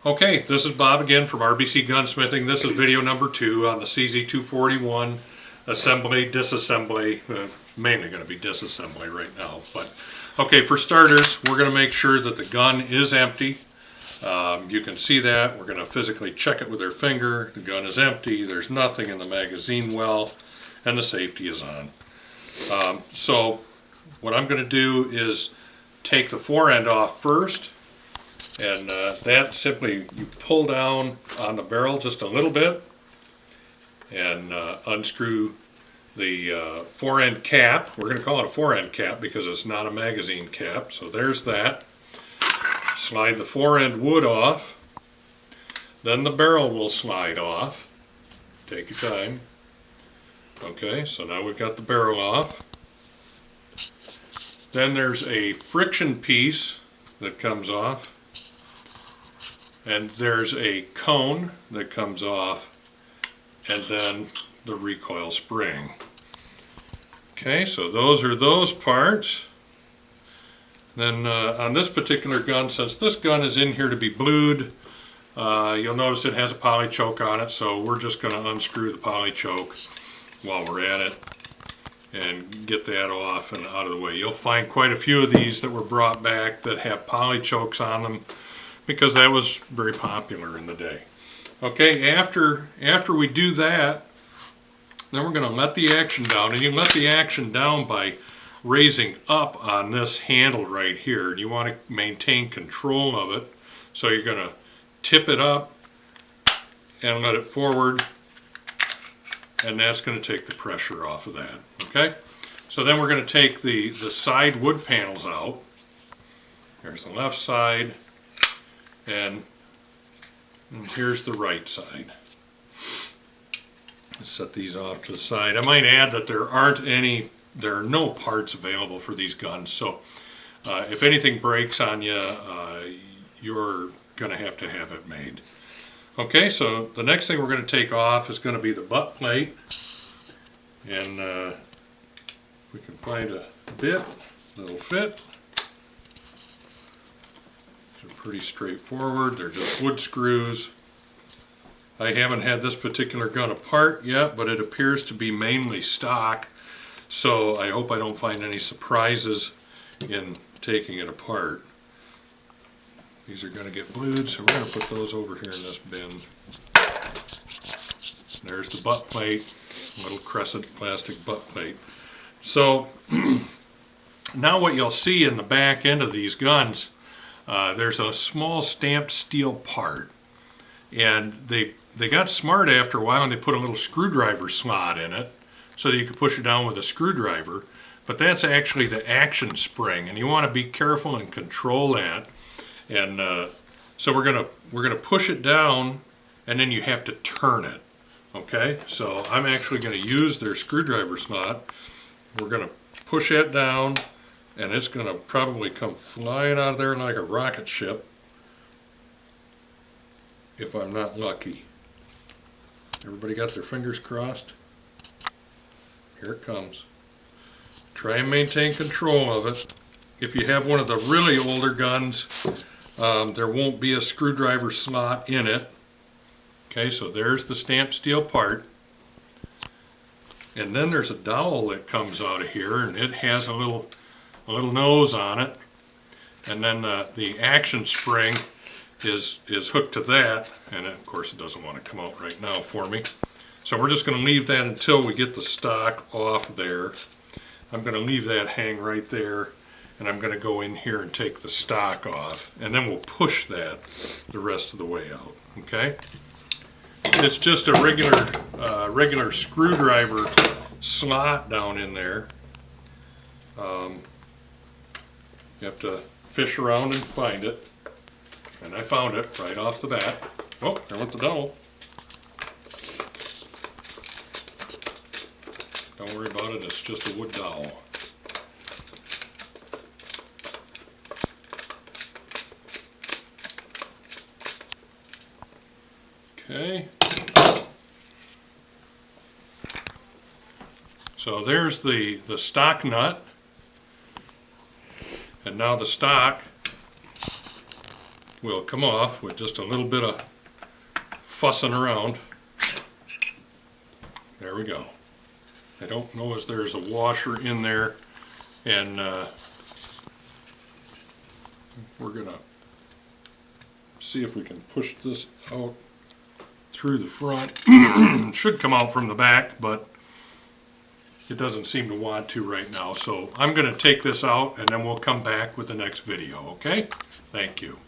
Okay, this is Bob again from RBC Gunsmithing. This is video number 2 on the CZ241 assembly, disassembly. Mainly going to be disassembly right now. But okay, for starters, we're going to make sure that the gun is empty. You can see that. We're going to physically check it with our finger. The gun is empty. There's nothing in the magazine well, and the safety is on. So what I'm going to do is take the forend off first. And that simply, you pull down on the barrel just a little bit and unscrew the forend cap. We're going to call it a forend cap because it's not a magazine cap. So there's that. Slide the forend wood off. Then the barrel will slide off. Take your time. Okay, so now we've got the barrel off. Then there's a friction piece that comes off. And there's a cone that comes off, and then the recoil spring. Okay, so those are those parts. Then on this particular gun, since this gun is in here to be blued, you'll notice it has a poly choke on it, so we're just going to unscrew the poly choke while we're at it and get that off and out of the way. You'll find quite a few of these that were brought back that have poly chokes on them, because that was very popular in the day. Okay, after we do that, then we're going to let the action down, and you let the action down by raising up on this handle right here. You want to maintain control of it, so you're going to tip it up and let it forward, and that's going to take the pressure off of that. Okay, so then we're going to take the side wood panels out. Here's the left side. And here's the right side. Let's set these off to the side. I might add that there are no parts available for these guns. So if anything breaks on you, you're going to have it made. Okay, so the next thing we're going to take off is going to be the butt plate. And if we can find a bit that'll fit. Pretty straightforward. They're just wood screws. I haven't had this particular gun apart yet, but it appears to be mainly stock, so I hope I don't find any surprises in taking it apart. These are going to get blued, so we're going to put those over here in this bin. There's the butt plate, little crescent plastic butt plate. So now what you'll see in the back end of these guns, there's a small stamped steel part, and they got smart after a while and they put a little screwdriver slot in it so that you could push it down with a screwdriver, but that's actually the action spring, and you want to be careful and control that. And so we're gonna push it down, and then you have to turn it. Okay, so I'm actually going to use their screwdriver slot. We're going to push it down, and it's going to probably come flying out of there like a rocket ship if I'm not lucky. Everybody got their fingers crossed? Here it comes. Try and maintain control of it. If you have one of the really older guns, there won't be a screwdriver slot in it. Okay, so there's the stamped steel part. And then there's a dowel that comes out of here, and it has a little nose on it, and then the action spring is hooked to that, and of course it doesn't want to come out right now for me, so we're just going to leave that until we get the stock off there. I'm going to leave that hang right there, and I'm going to go in here and take the stock off, and then we'll push that the rest of the way out. Okay, it's just a regular screwdriver slot down in there. You have to fish around and find it, and I found it right off the bat. Oh, there went the dowel. Don't worry about it, it's just a wood dowel. Okay. So there's the stock nut. And now the stock will come off with just a little bit of fussing around. There we go. I don't know if there's a washer in there, and we're going to see if we can push this out through the front. It should come out from the back, but it doesn't seem to want to right now. So I'm going to take this out, and then we'll come back with the next video, okay? Thank you.